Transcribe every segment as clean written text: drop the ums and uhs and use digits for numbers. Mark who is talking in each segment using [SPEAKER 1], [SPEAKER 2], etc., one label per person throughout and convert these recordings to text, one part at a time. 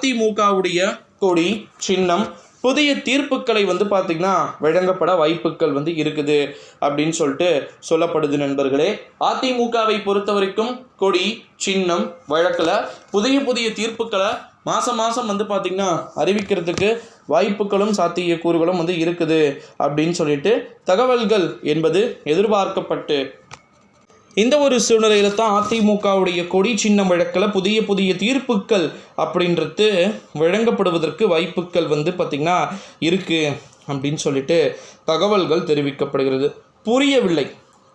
[SPEAKER 1] அதிமுகவுடைய கொடி சின்னம் புதிய தீர்ப்புகளை பார்த்திங்கன்னா வழங்கப்பட வாய்ப்புகள் இருக்குது அப்படின்னு சொல்லிட்டு சொல்லப்படுது நண்பர்களே. அதிமுகவை பொறுத்த வரைக்கும் கொடி சின்னம் வழக்கில் புதிய தீர்ப்புகளை மாதம் பார்த்திங்கன்னா அறிவிக்கிறதுக்கு வாய்ப்புகளும் சாத்தியக்கூறுகளும் இருக்குது அப்படின்னு சொல்லிட்டு தகவல்கள் என்பது எதிர்பார்க்கப்பட்டு இந்த ஒரு சூழ்நிலையில் தான் அதிமுகவுடைய கொடி சின்னம் வழக்கில் புதிய தீர்ப்புகள் அப்படின்றது வழங்கப்படுவதற்கு வாய்ப்புகள் பார்த்திங்கன்னா இருக்குது அப்படின்னு சொல்லிட்டு தகவல்கள் தெரிவிக்கப்படுகிறது. புரியவில்லை,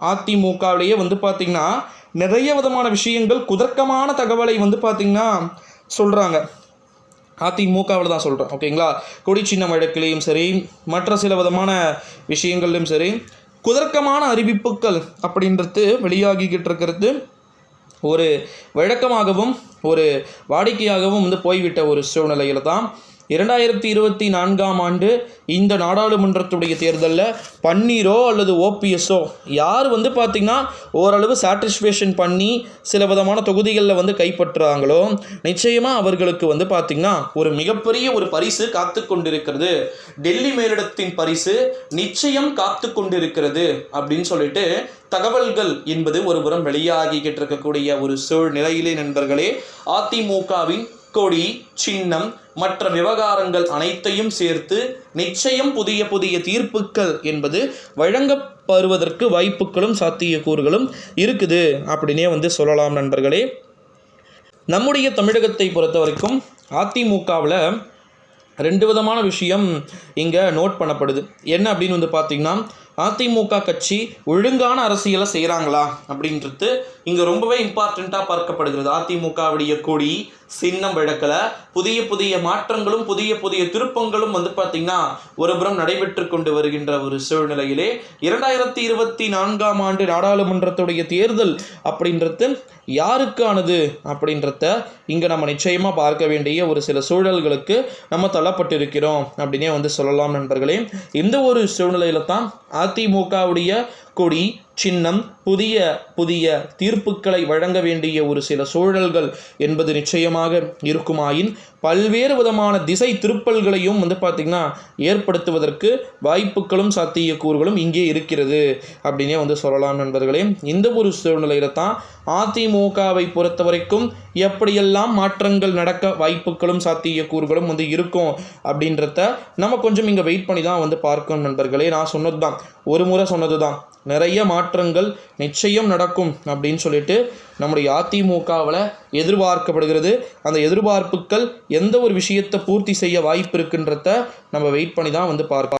[SPEAKER 1] அதிமுகவிலேயே பார்த்திங்கன்னா நிறைய விதமான விஷயங்கள் குதர்க்கமான தகவலை பார்த்திங்கன்னா சொல்கிறாங்க. அதிமுகவில் தான் சொல்கிறேன், ஓகேங்களா. கொடி சின்னம் வழக்கிலையும் சரி, மற்ற சில விதமான விஷயங்கள்லையும் சரி குதர்க்கமான அறிவிப்புகள் அப்படின்றது வெளியாகிக்கிட்டு இருக்கிறது ஒரு வழக்கமாகவும் ஒரு வாடிக்கையாகவும் போய்விட்ட ஒரு சூழ்நிலையில் தான் 2024ஆம் ஆண்டு இந்த நாடாளுமன்றத்துடைய தேர்தலில் பன்னீரோ அல்லது ஓபிஎஸ்ஸோ யார் பார்த்திங்கன்னா ஓரளவு சாட்டிஸ்ஃபேக்ஷன் பண்ணி சில விதமான தொகுதிகளில் கைப்பற்றுறாங்களோ நிச்சயமாக அவர்களுக்கு பார்த்திங்கன்னா ஒரு மிகப்பெரிய ஒரு பரிசு காத்து கொண்டிருக்கிறது. டெல்லி மேலிடத்தின் பரிசு நிச்சயம் காத்து கொண்டிருக்கிறது அப்படின்னு சொல்லிட்டு தகவல்கள் என்பது ஒருபுறம் வெளியாகிக்கிட்டு இருக்கக்கூடிய ஒரு சூழ்நிலையிலே நண்பர்களே, அதிமுகவின் கொடி சின்னம் மற்ற விவகாரங்கள் அனைத்தையும் சேர்த்து நிச்சயம் புதிய தீர்ப்புகள் என்பது வழங்கப்படுவதற்கு வாய்ப்புகளும் சாத்தியக்கூறுகளும் இருக்குது அப்படின்னே சொல்லலாம் நண்பர்களே. நம்முடைய தமிழகத்தை பொறுத்த வரைக்கும் அதிமுகவில் 2 விதமான விஷயம் இங்கே நோட் பண்ணப்படுது. என்ன அப்படின்னு பார்த்திங்கன்னா, அதிமுக கட்சி ஒழுங்கான அரசியலை செய்கிறாங்களா அப்படின்றது இங்கே ரொம்பவே இம்பார்ட்டண்ட்டாக பார்க்கப்படுகிறது. அதிமுகவுடைய கொடி சின்னம் வழக்கில் புதிய மாற்றங்களும் புதிய திருப்பங்களும் பார்த்திங்கன்னா ஒருபுறம் நடைபெற்று கொண்டு வருகின்ற ஒரு சூழ்நிலையிலே 2024ஆம் ஆண்டு நாடாளுமன்றத்துடைய தேர்தல் அப்படின்றது யாருக்கானது அப்படின்றத இங்கே நம்ம நிச்சயமாக பார்க்க வேண்டிய ஒரு சில சூழல்களுக்கு நம்ம தள்ளப்பட்டிருக்கிறோம் அப்படின்னே சொல்லலாம் நண்பர்களே. இந்த ஒரு சூழ்நிலையில் தான் அதிமுகவுடைய கொடி சின்னம் புதிய தீர்ப்புகளை வழங்க வேண்டிய ஒரு சில சூழல்கள் என்பது நிச்சயமாக இருக்குமாயின் பல்வேறு விதமான திசை திருப்பல்களையும் பார்த்திங்கன்னா ஏற்படுத்துவதற்கு வாய்ப்புகளும் சாத்தியக்கூறுகளும் இங்கே இருக்கிறது அப்படின்னே சொல்லலாம் நண்பர்களே. இந்த ஒரு சூழ்நிலையில் தான் அதிமுகவை பொறுத்த வரைக்கும் எப்படியெல்லாம் மாற்றங்கள் நடக்க வாய்ப்புகளும் சாத்தியக்கூறுகளும் இருக்கும் அப்படின்றத நம்ம கொஞ்சம் இங்கே வெயிட் பண்ணி தான் பார்க்கணும் நண்பர்களே. நான் சொன்னது தான், ஒரு முறை சொன்னது தான், நிறைய மாற்றங்கள் நிச்சயம் நடக்கும் அப்படின்னு சொல்லிட்டு நம்முடைய அதிமுகவில் எதிர்பார்க்கப்படுகிறது. அந்த எதிர்பார்ப்புகள் எந்த ஒரு விஷயத்தை பூர்த்தி செய்ய வாய்ப்பு இருக்குன்றத நம்ம வெயிட் பண்ணி தான் பார்க்கலாம்.